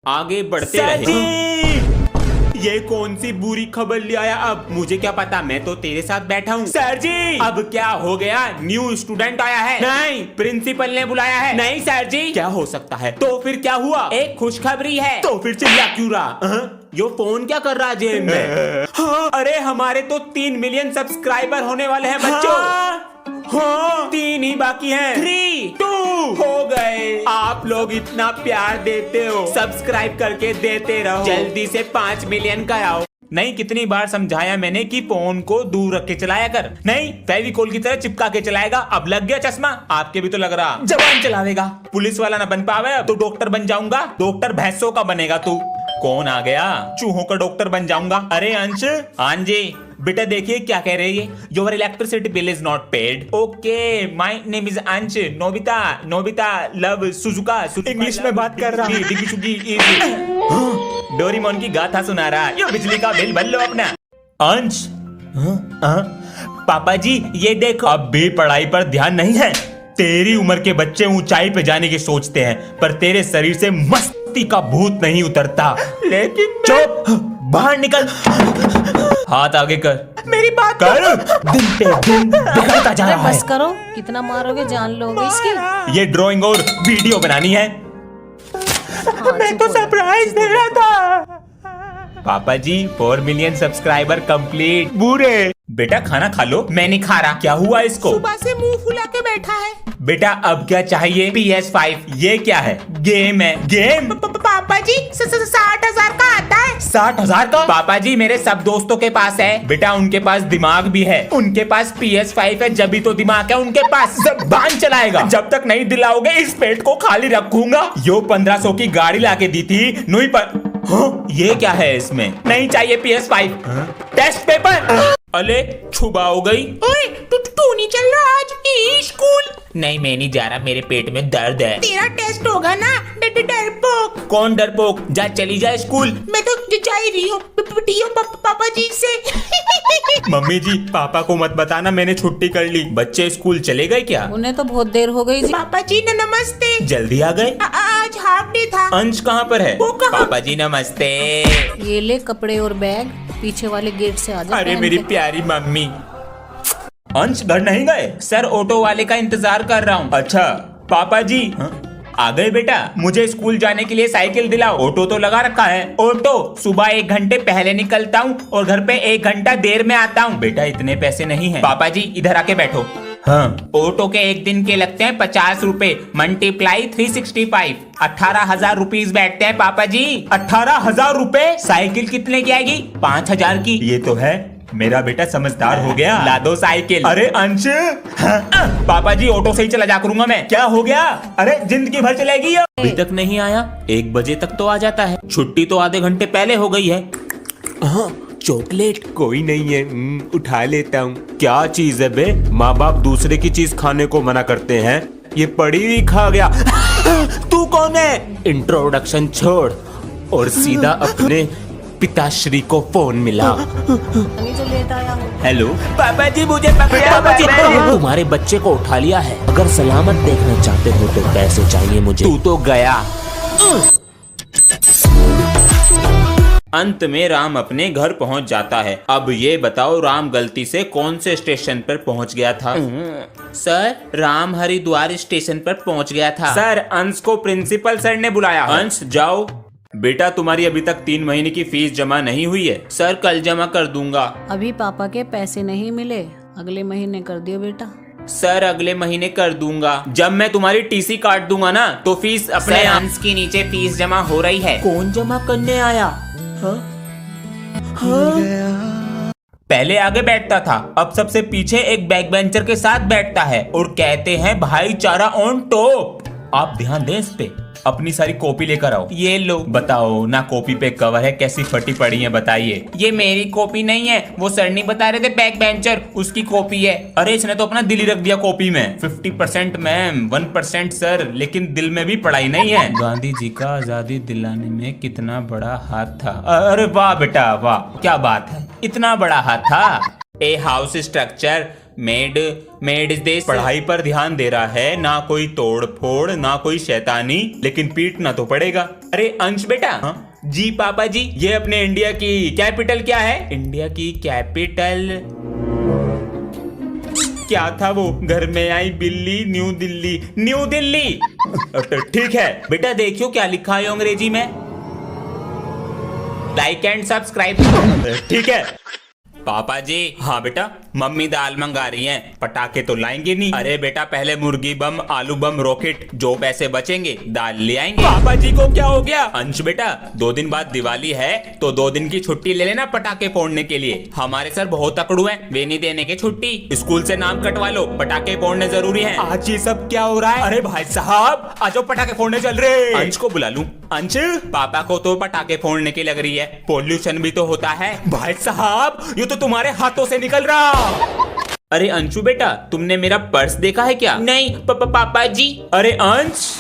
आगे बढ़ते रहे। ये कौन सी बुरी खबर ले आया अब? मुझे क्या पता, मैं तो तेरे साथ बैठा हूँ। सर जी अब क्या हो गया? न्यू स्टूडेंट आया है? नहीं, प्रिंसिपल ने बुलाया है। नहीं सर जी। क्या हो सकता है? तो फिर क्या हुआ? एक खुशखबरी है। तो फिर चिल्ला क्यों रहा? यो फोन क्या कर रहा है जेब में? हाँ, अरे हमारे तो 3 मिलियन सब्सक्राइबर होने वाले हैं बच्चों। हाँ, 3 ही बाकी हैं। 3, 2 हो गए। आप लोग इतना प्यार देते हो, सब्सक्राइब करके देते रहो। जल्दी से 5 मिलियन का आओ। नहीं, कितनी बार समझाया मैंने कि फोन को दूर रख के चलाया कर। नहीं, फेविकोल की तरह चिपका के चलाएगा। अब लग गया चश्मा? आपके भी तो लग रहा। जवान चलावेगा। पुलिस वाला ना बन पावे तो डॉक्टर बन जाऊंगा। डॉक्टर भैंसों का बनेगा तू। कौन आ गया? चूहों का डॉक्टर बन जाऊंगा। अरे अंश। हाँ जी बेटा, देखिए क्या कह रही है। Your electricity bill is not paid. Okay, my name is Ansh. Nobita, Nobita love Shizuka. English में बात कर रहा है। डोरेमोन की गाथा सुना रहा है। ये बिजली का बिल भर लो अपना। अंश। पापा जी ये देखो। अब भी पढ़ाई पर ध्यान नहीं है। तेरी उम्र के बच्चे ऊंचाई पे जाने की सोचते हैं, पर तेरे शरीर से मस्ती का भूत नहीं उतरता। लेकिन चुप, बाहर निकल। हाथ आगे कर। मेरी बात कर। दिन पे दिन बिगड़ता जा रहा है। बस करो, कितना मारोगे जान लोगे इसकी। ये ड्राइंग और वीडियो बनानी है। मैं तो सरप्राइज दे रहा था। पापा जी 4 मिलियन सब्सक्राइबर कंप्लीट। बुरे बेटा खाना खा लो। मैं नहीं खा रहा। क्या हुआ इसको? सुबह से मुंह फुला के बैठा है। बेटा अब क्या चाहिए? PS5। ये क्या है? गेम है। गेम? पापा जी 60,000 का आता है। 60,000 का? पापा जी मेरे सब दोस्तों के पास है। बेटा उनके पास दिमाग भी है। उनके पास PS5 है, जब भी तो दिमाग है उनके पास। ज़बान चलाएगा। जब तक नहीं दिलाओगे इस पेट को खाली रखूंगा। यो 1500 की गाड़ी लाके दी थी नुई पर। हाँ, ये क्या है इसमें? नहीं चाहिए PS5। Test paper. अले छुबा हो गई। ओए तू नहीं चल रहा आज स्कूल? नहीं मैं नहीं जा रहा, मेरे पेट में दर्द है। तेरा टेस्ट होगा ना। डरपोक। कौन डरपोक? जा चली जा स्कूल। मैं तो जा ही रही हूँ पापा जी से। मम्मी जी पापा को मत बताना मैंने छुट्टी कर ली। बच्चे स्कूल चले गए क्या? उन्हें तो बहुत देर हो गई जी। पापा जी नमस्ते। जल्दी आ गए? आज हाफ डे था। अंश कहाँ पर है? पापा जी नमस्ते। ये ले कपड़े और बैग, पीछे वाले गेट से आ जा। अरे मेरी प्यारी मम्मी। अंश घर नहीं गए? सर ऑटो वाले का इंतजार कर रहा हूँ। अच्छा पापा जी। आ गए बेटा? मुझे स्कूल जाने के लिए साइकिल दिलाओ। ऑटो तो लगा रखा है। ऑटो सुबह 1 घंटे पहले निकलता हूँ और घर पे 1 घंटा देर में आता हूँ। बेटा इतने पैसे नहीं है। पापा जी इधर आके बैठो। हाँ, ऑटो के 1 दिन के लगते हैं 50 रुपए। मल्टीप्लाई 365। 18,000 रुपीज बैठते हैं पापा जी। 18,000 रुपए? साइकिल कितने की आएगी? 5,000 की। ये तो है, मेरा बेटा समझदार हो गया। ला दो साइकिल। अरे अंश। पापा जी ऑटो से ही चला जा करूंगा मैं। क्या हो गया? अरे जिंदगी भर चलेगी। अभी तक नहीं आया? 1 बजे तक तो आ जाता है। छुट्टी तो आधे घंटे पहले हो गई है। चॉकलेट? कोई नहीं है, उठा लेता हूँ। क्या चीज है बे? माँ बाप दूसरे की चीज खाने को मना करते हैं, ये पड़ी हुई खा गया। तू कौन है? इंट्रोडक्शन छोड़ और सीधा अपने पिताश्री को फोन मिला। जो लेट आया। हेलो पापा जी मुझे पकड़ा। तुम्हारे बच्चे को उठा लिया है। अगर सलामत देखना चाहते हो तो पैसे चाहिए मुझे। तू तो गया। अंत में राम अपने घर पहुंच जाता है। अब ये बताओ राम गलती से कौन से स्टेशन पर पहुंच गया था? सर राम हरिद्वार स्टेशन पर पहुंच गया था। सर अंश को प्रिंसिपल सर ने बुलाया। अंश जाओ। बेटा तुम्हारी अभी तक 3 महीने की फीस जमा नहीं हुई है। सर कल जमा कर दूंगा। अभी पापा के पैसे नहीं मिले, अगले महीने कर दियो बेटा। सर अगले महीने कर दूंगा। जब मैं तुम्हारी टीसी काट दूंगा ना तो फीस अपने अंश के नीचे फीस जमा हो रही है। कौन जमा करने आया? पहले आगे बैठता था, अब सबसे पीछे एक बैक बेंचर के साथ बैठता है और कहते हैं भाईचारा ऑन टॉप। आप ध्यान दें इस पे। अपनी सारी कॉपी लेकर आओ। ये लो। बताओ ना कॉपी पे कवर है कैसी फटी पड़ी है, बताइए। ये मेरी कॉपी नहीं है, वो सर नहीं बता रहे थे बैक बेंचर, उसकी कॉपी है। अरे इसने तो अपना दिल ही रख दिया कॉपी में। 50% मैम, 1% सर, लेकिन दिल में भी पढ़ाई नहीं है। गांधी जी का आजादी दिलाने में कितना बड़ा हाथ था। अरे वाह बेटा वाह, क्या बात है, इतना बड़ा हाथ था। A house structure made made is this. पढ़ाई पर ध्यान दे रहा है, ना कोई तोड़ फोड़ ना कोई शैतानी, लेकिन पीटना तो पड़ेगा। अरे अंश बेटा। हाँ? जी पापा जी। ये अपने इंडिया की कैपिटल क्या है? इंडिया की कैपिटल क्या था वो? घर में आई बिल्ली, न्यू दिल्ली। न्यू दिल्ली। ठीक है बेटा, देखियो क्या लिखा है अंग्रेजी में। Like and subscribe. ठीक है पापा जी। हाँ बेटा, मम्मी दाल मंगा रही हैं, पटाखे तो लाएंगे नहीं। अरे बेटा, पहले मुर्गी बम, आलू बम, रॉकेट, जो पैसे बचेंगे दाल ले आएंगे। पापा जी को क्या हो गया? अंश बेटा, 2 दिन बाद दिवाली है तो 2 दिन की छुट्टी ले लेना पटाखे फोड़ने के लिए। हमारे सर बहुत तकड़ू हैं, वे नहीं देने के छुट्टी। स्कूल से नाम कटवा लो, पटाखे फोड़ने जरूरी है। आज ये सब क्या हो रहा है? अरे भाई साहब, आज पटाखे फोड़ने चल रहे। अंश को बुला लूं? अंश, पापा को तो पटाखे फोड़ने की लग रही है, पोल्यूशन भी तो होता है। भाई साहब, ये तो तुम्हारे हाथों से निकल रहा। अरे अंशु बेटा, तुमने मेरा पर्स देखा है क्या? नहीं पापा जी। अरे अंश,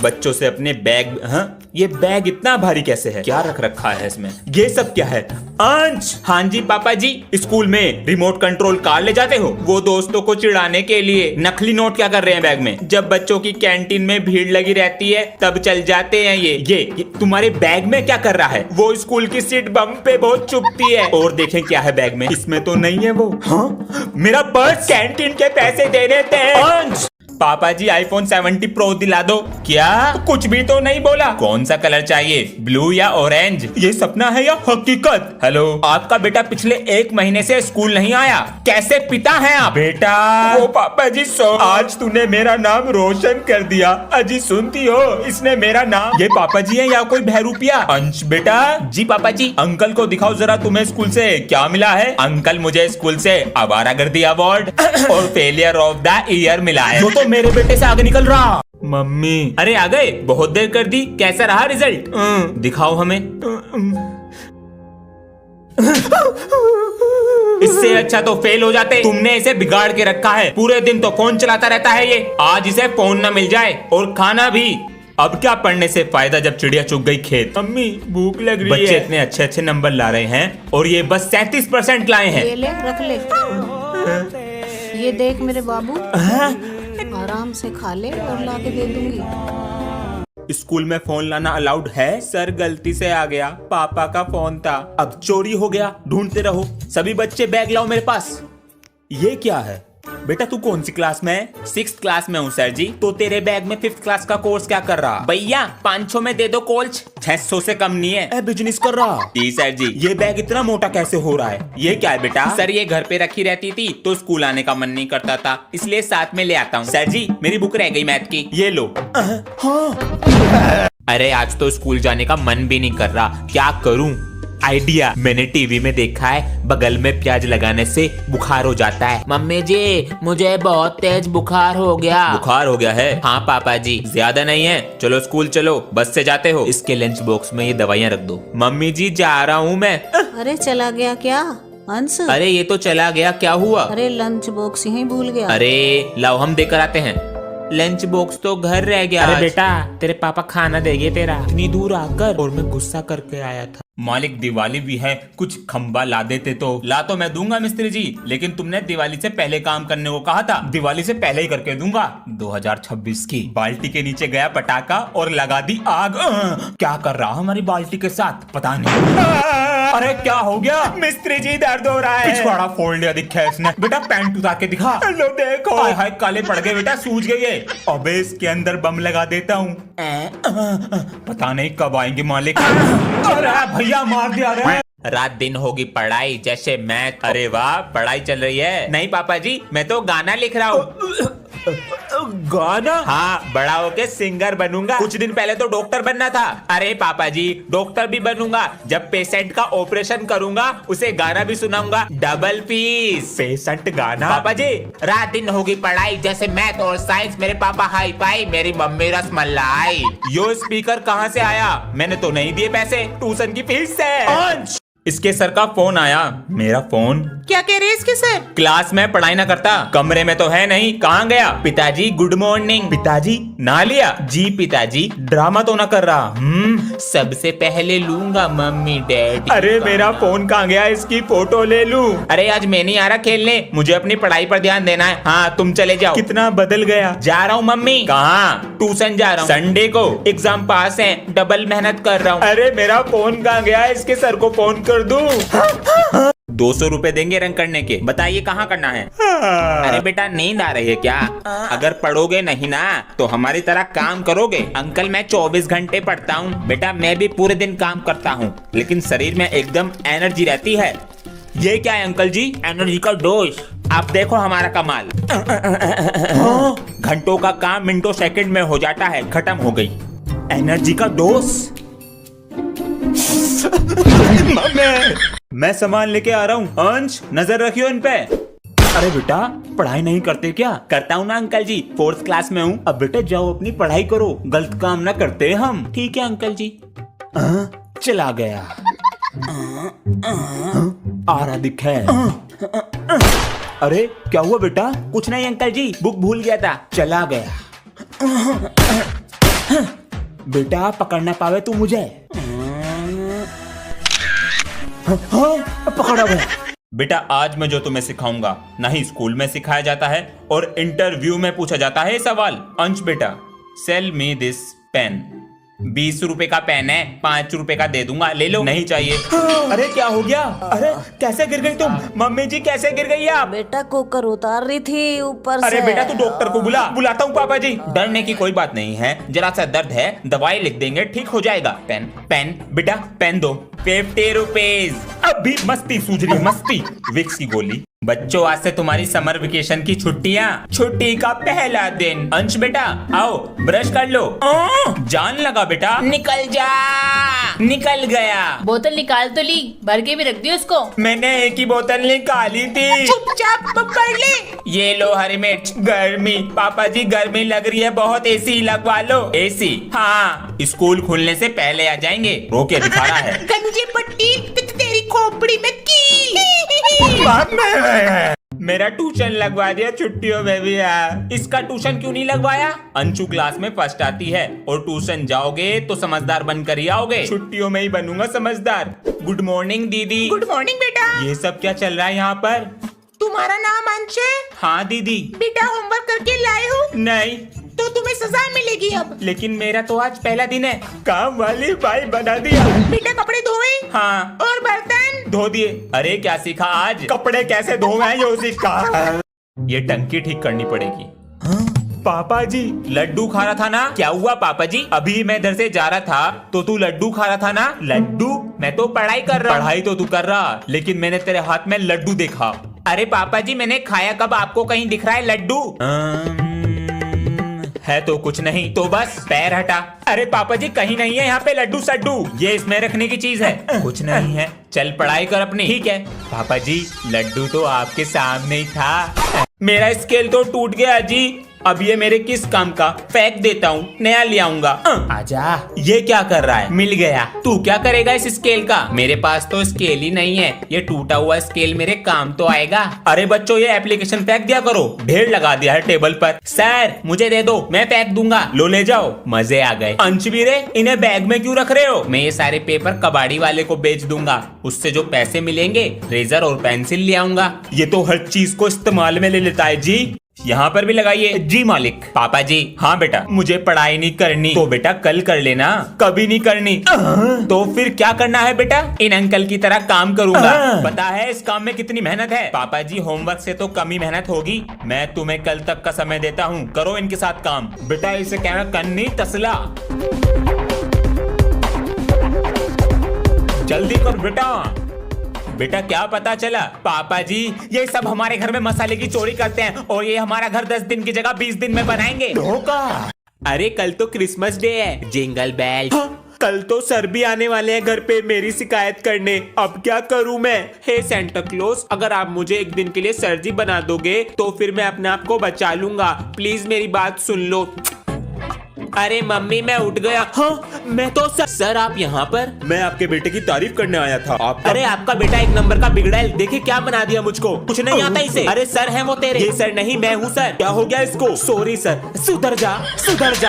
बच्चों से अपने बैग। हाँ, ये बैग इतना भारी कैसे है? क्या रख रखा है इसमें? ये सब क्या है? अंश। हाँ जी पापा जी। स्कूल में रिमोट कंट्रोल कार ले जाते हो? वो दोस्तों को चिढ़ाने के लिए। नकली नोट क्या कर रहे हैं बैग में? जब बच्चों की कैंटीन में भीड़ लगी रहती है तब चल जाते हैं ये तुम्हारे बैग में क्या कर रहा है? वो स्कूल की सीट बम पे बहुत चुभती है। और देखें क्या है बैग में। इसमें तो नहीं है वो। हाँ, मेरा पर्स। कैंटीन के पैसे देने थे। अंश, पापा जी iPhone 70 Pro दिला दो। क्या? कुछ भी तो नहीं बोला। कौन सा कलर चाहिए, ब्लू या ऑरेंज? ये सपना है या हकीकत? हेलो, आपका बेटा पिछले 1 महीने से स्कूल नहीं आया, कैसे पिता हैं आप? बेटा, ओ पापा जी, आज तूने मेरा नाम रोशन कर दिया। अजी सुनती हो, इसने मेरा नाम। ये पापा जी है या कोई बहरूपिया? अंश बेटा। जी पापा जी। अंकल को दिखाओ जरा, तुम्हें स्कूल से क्या मिला है? अंकल, मुझे स्कूल से आवारागर्दी अवार्ड और फेलियर ऑफ द ईयर मिला है। जो तो मेरे बेटे से आगे निकल रहा। मम्मी। अरे आ गए, बहुत देर कर दी। कैसा रहा रिजल्ट? दिखाओ हमें। इससे अच्छा तो फेल हो जाते। तुमने इसे बिगाड़ के रखा है, पूरे दिन तो फोन चलाता रहता है ये। आज इसे फोन न मिल जाए और खाना भी। अब क्या पढ़ने से फायदा जब चिड़िया चुग गई खेत। मम्मी, भूख लग रही है। बच्चे इतने अच्छे अच्छे नंबर ला रहे हैं और ये बस 37% लाए हैं। ये ले, रख ले। ये देख मेरे बाबू, आराम से खा ले और ला के दे दूंगी। स्कूल में फोन लाना अलाउड है? सर, गलती से आ गया, पापा का फोन था। अब चोरी हो गया, ढूंढते रहो। सभी बच्चे बैग लाओ मेरे पास। ये क्या है? बेटा तू कौन सी क्लास में है? 6th क्लास में हूँ सर जी। तो तेरे बैग में 5th क्लास का कोर्स क्या कर रहा? भैया 500 में दे दो कोल्च, 600 से कम नहीं है। बिजनेस कर रहा? जी सर जी। ये बैग इतना मोटा कैसे हो रहा है? ये क्या है बेटा? सर, ये घर पे रखी रहती थी तो स्कूल आने का मन नहीं करता था, इसलिए साथ में ले आता हूँ। सर जी, मेरी बुक रह गई मैथ की, ये लो। हाँ। अरे आज तो स्कूल जाने का मन भी नहीं कर रहा, क्या करूं? आइडिया, मैंने टीवी में देखा है, बगल में प्याज लगाने से बुखार हो जाता है। मम्मी जी, मुझे बहुत तेज बुखार हो गया। बुखार हो गया है? हाँ पापा जी, ज्यादा नहीं है। चलो स्कूल चलो, बस से जाते हो। इसके लंच बॉक्स में ये दवाइयाँ रख दो। मम्मी जी, जा रहा हूँ मैं। अरे चला गया क्या अंश? अरे ये तो चला गया, क्या हुआ? अरे लंच बॉक्स यहीं भूल गया। अरे लाओ, हम देकर आते हैं। लंच बॉक्स तो घर रह गया। अरे बेटा, तेरे पापा खाना देंगे तेरा, इतनी दूर आकर। और मैं गुस्सा करके आया था। मालिक, दिवाली भी है, कुछ खंबा ला देते तो। ला तो मैं दूंगा मिस्त्री जी, लेकिन तुमने दिवाली से पहले काम करने को कहा था। दिवाली से पहले ही करके दूंगा। 2026 की। बाल्टी के नीचे गया पटाखा और लगा दी आग। क्या कर रहा हमारी बाल्टी के साथ पता नहीं। अरे क्या हो गया? मिस्त्री जी, दर्द हो रहा है। पिछवाड़ा फोड़ लिया दिखा है इसने। बेटा पैंट उतार के दिखा। लो देखो। हाय हाय, काले पड़ गए बेटा, सूज गई है। अबे इसके अंदर बम लगा देता हूँ। पता नहीं कब आएंगे मालिक। अरे भैया, मार दिया रे। रात दिन होगी पढ़ाई, जैसे मैथ। अरे वाह, पढ़ाई चल रही है। नहीं पापा जी, मैं तो गाना लिख रहा हूँ। गाना? हाँ, बड़ा होके सिंगर बनूंगा। कुछ दिन पहले तो डॉक्टर बनना था। अरे पापा जी, डॉक्टर भी बनूंगा। जब पेशेंट का ऑपरेशन करूंगा उसे गाना भी सुनाऊंगा, डबल फीस। पेशेंट गाना? पापा जी, रात दिन होगी पढ़ाई, जैसे मैथ और साइंस। मेरे पापा हाई फाई, मेरी मम्मी रसमलाई। यो स्पीकर कहाँ से आया? मैंने तो नहीं दिए पैसे, ट्यूशन की फीस से। इसके सर का फोन आया। मेरा फोन? क्या कह रहे हैं इसके सर? क्लास में पढ़ाई ना करता, कमरे में तो है नहीं, कहाँ गया? पिताजी गुड मॉर्निंग। पिताजी ना लिया जी? पिताजी ड्रामा तो ना कर रहा? सबसे पहले लूंगा मम्मी डैडी। अरे मेरा फोन कहाँ गया? इसकी फोटो ले लूं। अरे आज मैं नहीं आ रहा खेलने, मुझे अपनी पढ़ाई पर ध्यान देना है। हाँ तुम चले जाओ। कितना बदल गया। जा रहा हूँ मम्मी। कहाँ? ट्यूशन जा रहा हूँ, संडे को एग्जाम पास है, डबल मेहनत कर रहा हूँ। अरे मेरा फोन कहाँ गया? इसके सर को फोन कर दूं। 200 रुपए देंगे रंग करने के, बताइए कहाँ करना है? अरे बेटा नींद आ रही है क्या? अगर पढ़ोगे नहीं ना तो हमारी तरह काम करोगे? अंकल मैं 24 घंटे पढ़ता हूँ। बेटा मैं भी पूरे दिन काम करता हूँ, लेकिन शरीर में एकदम एनर्जी रहती है। ये क्या है अंकल जी? एनर्जी का डोज। आप देखो हमारा कमाल। घंटों का काम मिनटों सेकंड में हो जाता है। खत्म हो गई एनर्जी का डोज। मैं सामान लेके आ रहा हूँ, अंश नजर रखियो इन पे। अरे बेटा पढ़ाई नहीं करते क्या? करता हूँ ना अंकल जी, 4th क्लास में हूँ। अब बेटा जाओ अपनी पढ़ाई करो, गलत काम ना करते हम। ठीक है अंकल जी। चला गया। आ रहा दिखा है। अरे क्या हुआ बेटा? कुछ नहीं अंकल जी, बुक भूल गया था, चला गया। बेटा पकड़ ना पावे तू मुझे। पकड़ा गया। बेटा आज मैं जो तुम्हें सिखाऊंगा नहीं स्कूल में सिखाया जाता है और इंटरव्यू में पूछा जाता है सवाल। अंश बेटा सेल मी दिस पेन। 20 रुपए का पेन है, 5 रुपए का दे दूंगा, ले लो। नहीं चाहिए। अरे क्या हो गया? अरे कैसे गिर गई तुम? मम्मी जी कैसे गिर गई आप? बेटा कुकर उतार रही थी ऊपर से। अरे बेटा तू डॉक्टर को बुलाता हूँ पापा जी। डरने की कोई बात नहीं है, जरा सा दर्द है, दवाई लिख देंगे, ठीक हो जाएगा। पेन बेटा पेन दो। 50 रुपीज। अभी मस्ती सूझ रही, मस्ती। विक्स की गोली। बच्चों आज से तुम्हारी समर वेकेशन की छुट्टियां, छुट्टी का पहला दिन। अंश बेटा आओ ब्रश कर लो। जान लगा बेटा। निकल जा। निकल गया। बोतल निकाल तो ली, भर के भी रख दी उसको। मैंने एक ही बोतल निकाली थी। चुपचाप पकड़ ले। ये लो हरी मिर्च। गर्मी पापा जी गर्मी लग रही है बहुत, एसी लगवा लो। एसी? हाँ स्कूल खुलने से पहले आ जाएंगे। रोके दिखा रहा है। गंजे पट्टी तेरी खोपड़ी में की। मेरा ट्यूशन लगवा दिया छुट्टियों में भी है। इसका ट्यूशन क्यों नहीं लगवाया? अंशु क्लास में फर्स्ट आती है और ट्यूशन जाओगे तो समझदार बनकर ही आओगे। छुट्टियों में ही बनूंगा समझदार। गुड मॉर्निंग दीदी। गुड मॉर्निंग बेटा। ये सब क्या चल रहा है यहाँ पर? तुम्हारा नाम अंश है? हाँ दीदी। बेटा होमवर्क करके लाए हो? नहीं। तो तुम्हें सजा मिलेगी अब। लेकिन मेरा तो आज पहला दिन है। काम वाली बाई बना दिया। बेटा कपड़े धोए? हाँ। और बर्तन? धो दिए। अरे क्या सीखा आज? कपड़े कैसे धोए यो सीखा। ये टंकी ठीक करनी पड़ेगी। पापा जी लड्डू खा रहा था ना? क्या हुआ पापा जी? अभी मैं इधर से जा रहा था तो तू लड्डू खा रहा था ना? लड्डू? मैं तो पढ़ाई कर रहा हूँ। पढ़ाई तो तू कर रहा, लेकिन मैंने तेरे हाथ में लड्डू देखा। अरे पापा जी मैंने खाया कब? आपको कहीं दिख रहा है लड्डू? है तो कुछ नहीं, तो बस पैर हटा। अरे पापा जी कहीं नहीं है यहाँ पे लड्डू सड्डू, ये इसमें रखने की चीज है। कुछ नहीं है, चल पढ़ाई कर अपनी। ठीक है पापा जी, लड्डू तो आपके सामने ही था। मेरा स्केल तो टूट गया जी। अब ये मेरे किस काम का? फेंक देता हूँ, नया ले आऊंगा। आजा। ये क्या कर रहा है? मिल गया। तू क्या करेगा इस स्केल का? मेरे पास तो स्केल ही नहीं है, ये टूटा हुआ स्केल मेरे काम तो आएगा। अरे बच्चों ये एप्लीकेशन फेंक दिया करो, ढेर लगा दिया है टेबल पर। सर मुझे दे दो, मैं फेंक दूंगा। लो ले जाओ। मजे आ गए। अंशवीरे इन्हें बैग में क्यों रख रहे हो? मैं ये सारे पेपर कबाड़ी वाले को बेच दूंगा, उससे जो पैसे मिलेंगे रेजर और पेंसिल ले आऊंगा। ये तो हर चीज को इस्तेमाल में ले लेता है जी। यहाँ पर भी लगाइए। जी मालिक। पापा जी हाँ बेटा, मुझे पढ़ाई नहीं करनी। तो बेटा कल कर लेना। कभी नहीं करनी। तो फिर क्या करना है बेटा? इन अंकल की तरह काम करूंगा। पता है इस काम में कितनी मेहनत है? पापा जी होमवर्क से तो कम ही मेहनत होगी। मैं तुम्हें कल तक का समय देता हूँ, करो इनके साथ काम। बेटा इसे कहना कन्नी तसला। जल्दी कर बेटा। बेटा क्या पता चला? पापा जी ये सब हमारे घर में मसाले की चोरी करते हैं और ये हमारा घर 10 दिन की जगह 20 दिन में बनाएंगे। धोखा। अरे कल तो क्रिसमस डे है। Jingle bell. कल तो सर भी आने वाले हैं घर पे मेरी शिकायत करने। अब क्या करूं मैं? हे सेंटा क्लॉज, अगर आप मुझे एक दिन के लिए सर जी बना दोगे तो फिर मैं अपने आप को बचा लूंगा। प्लीज मेरी बात सुन लो। अरे मम्मी मैं उठ गया। हाँ मैं तो सर आप यहाँ पर? मैं आपके बेटे की तारीफ करने आया था। आप अरे आपका बेटा एक नंबर का बिगड़ा है, देखिए क्या बना दिया मुझको, कुछ नहीं आता इसे। अरे सर है वो तेरे। ये सर नहीं मैं हूँ सर। क्या हो गया इसको? सॉरी सर, सुधर जा सुधर जा।